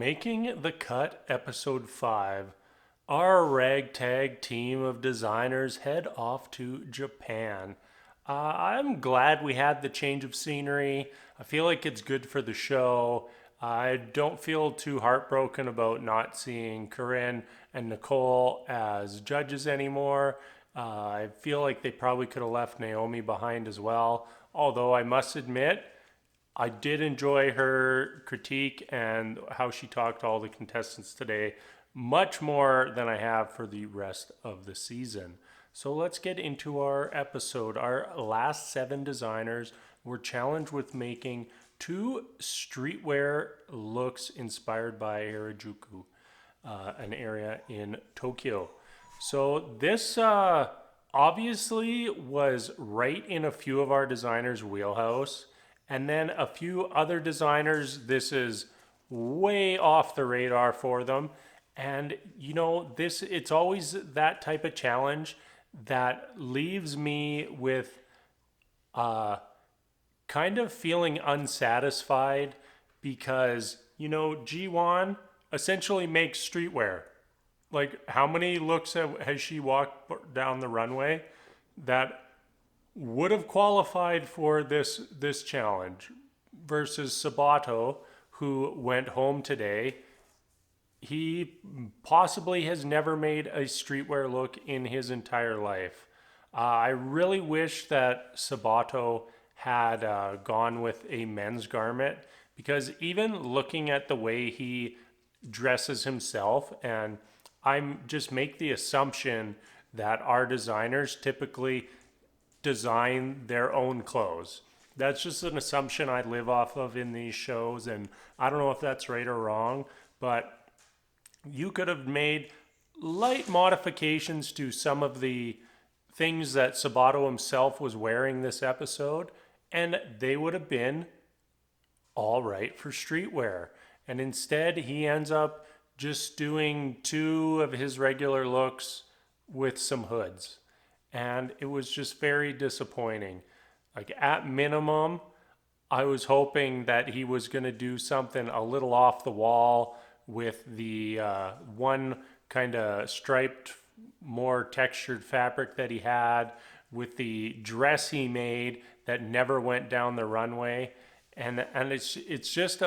Making the Cut, Episode 5. Our ragtag team of designers head off to Japan. I'm glad we had the change of scenery. I feel like it's good for the show. I don't feel too heartbroken about not seeing Corinne and Nicole as judges anymore. I feel like they probably could have left Naomi behind as well. Although I must admit, I did enjoy her critique and how she talked to all the contestants today, much more than I have for the rest of the season. So let's get into our episode. Our last 7 designers were challenged with making 2 streetwear looks inspired by Harajuku, an area in Tokyo. So this obviously was right in a few of our designers' wheelhouse. And then a few other designers, this is way off the radar for them. And it's always that type of challenge that leaves me with kind of feeling unsatisfied because, G1 essentially makes streetwear. Like, how many looks has she walked down the runway that would have qualified for this challenge versus Sabato, who went home today? He possibly has never made a streetwear look in his entire life. I really wish that Sabato had gone with a men's garment, because even looking at the way he dresses himself, and I'm just make the assumption that our designers typically design their own clothes. That's just an assumption I live off of in these shows, and I don't know if that's right or wrong, but you could have made light modifications to some of the things that Sabato himself was wearing this episode, and they would have been all right for streetwear. And instead, he ends up just doing 2 of his regular looks with some hoods. And it was just very disappointing. Like, at minimum, I was hoping that he was going to do something a little off the wall with the one kind of striped, more textured fabric that he had, with the dress he made that never went down the runway. And it's just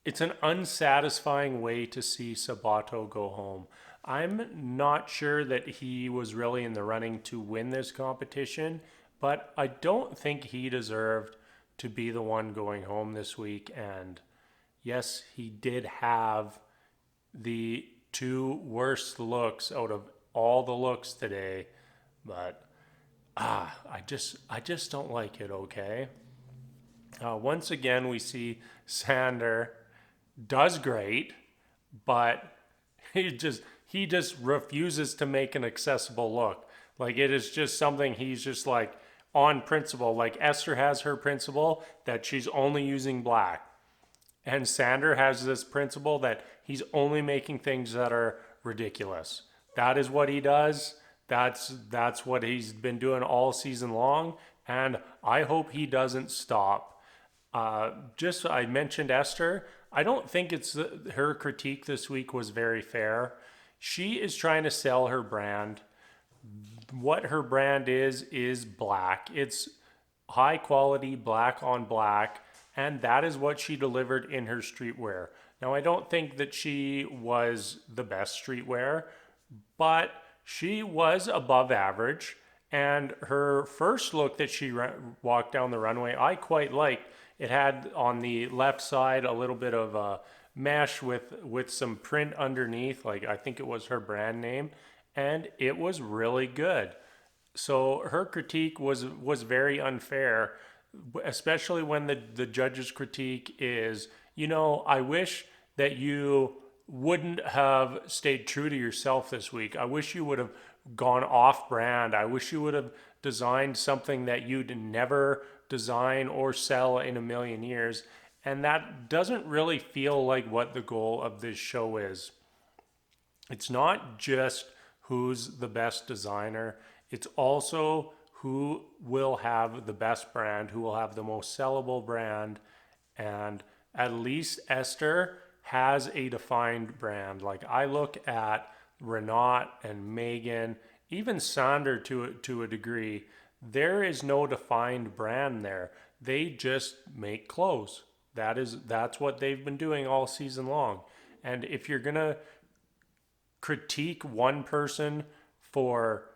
it's an unsatisfying way to see Sabato go home. I'm not sure that he was really in the running to win this competition, but I don't think he deserved to be the one going home this week. And yes, he did have the 2 worst looks out of all the looks today, but I just don't like it. Okay. Once again, we see Sander does great, but he just refuses to make an accessible look. Like, it is just something he's just like on principle. Like, Esther has her principle that she's only using black, and Sander has this principle that he's only making things that are ridiculous. That is what he does. That's what he's been doing all season long, and I hope he doesn't stop. I mentioned Esther. I don't think her critique this week was very fair. She is trying to sell her brand. What her brand is black. It's high quality black on black, and that is what she delivered in her streetwear. Now, I don't think that she was the best streetwear, but she was above average. And her first look that she walked down the runway, I quite liked. It had on the left side a little bit of a mesh with some print underneath, like I think it was her brand name, and it was really good. So her critique was very unfair, especially when the judge's critique is, I wish that you wouldn't have stayed true to yourself this week. I wish you would have gone off brand. I wish you would have designed something that you'd never design or sell in a million years. And that doesn't really feel like what the goal of this show is. It's not just who's the best designer, it's also who will have the best brand, who will have the most sellable brand. And at least Esther has a defined brand. Like I look at Renat and Megan, even Sander to a degree, there is no defined brand there. They just make clothes. That's what they've been doing all season long. And if you're gonna critique one person for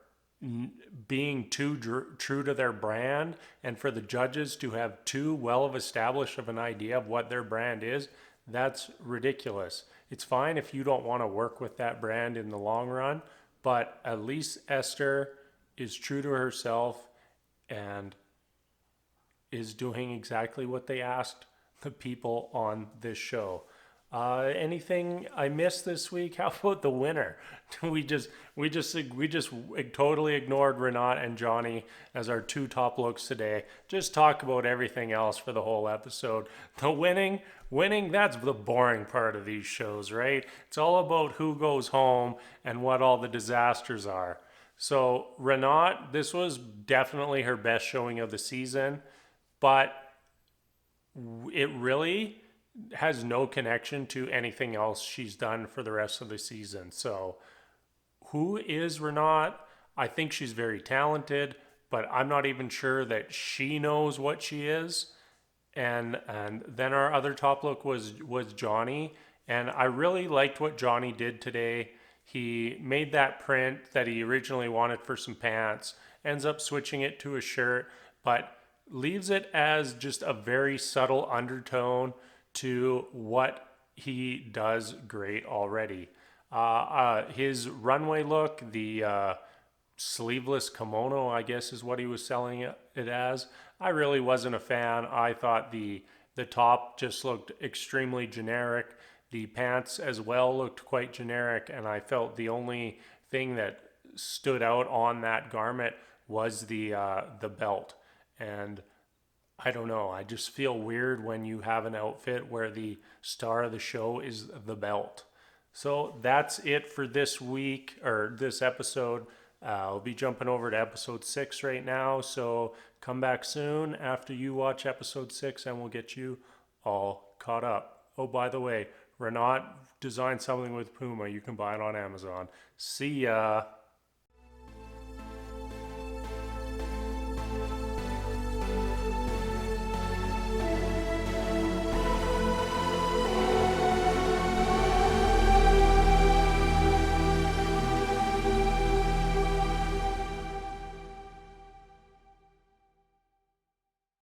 being too true to their brand, and for the judges to have too well of established of an idea of what their brand is, that's ridiculous. It's fine if you don't want to work with that brand in the long run, but at least Esther is true to herself and is doing exactly what they asked the people on this show. Anything I missed this week? How about the winner? We just totally ignored Renat and Johnny as our two top looks today. Just talk about everything else for the whole episode. The winning, that's the boring part of these shows, right? It's all about who goes home and what all the disasters are. So Renat, this was definitely her best showing of the season, but it really has no connection to anything else she's done for the rest of the season. So, who is Renat? I think she's very talented, but I'm not even sure that she knows what she is. And then our other top look was Johnny, and I really liked what Johnny did today. He made that print that he originally wanted for some pants, ends up switching it to a shirt, but leaves it as just a very subtle undertone to what he does great already. His runway look, the sleeveless kimono, I guess is what he was selling it as. I really wasn't a fan. I thought the top just looked extremely generic. The pants as well looked quite generic, and I felt the only thing that stood out on that garment was the belt. And I don't know. I just feel weird when you have an outfit where the star of the show is the belt. So that's it for this week or this episode. I'll be jumping over to episode 6 right now. So come back soon after you watch episode 6 and we'll get you all caught up. Oh, by the way, Renat designed something with Puma. You can buy it on Amazon. See ya.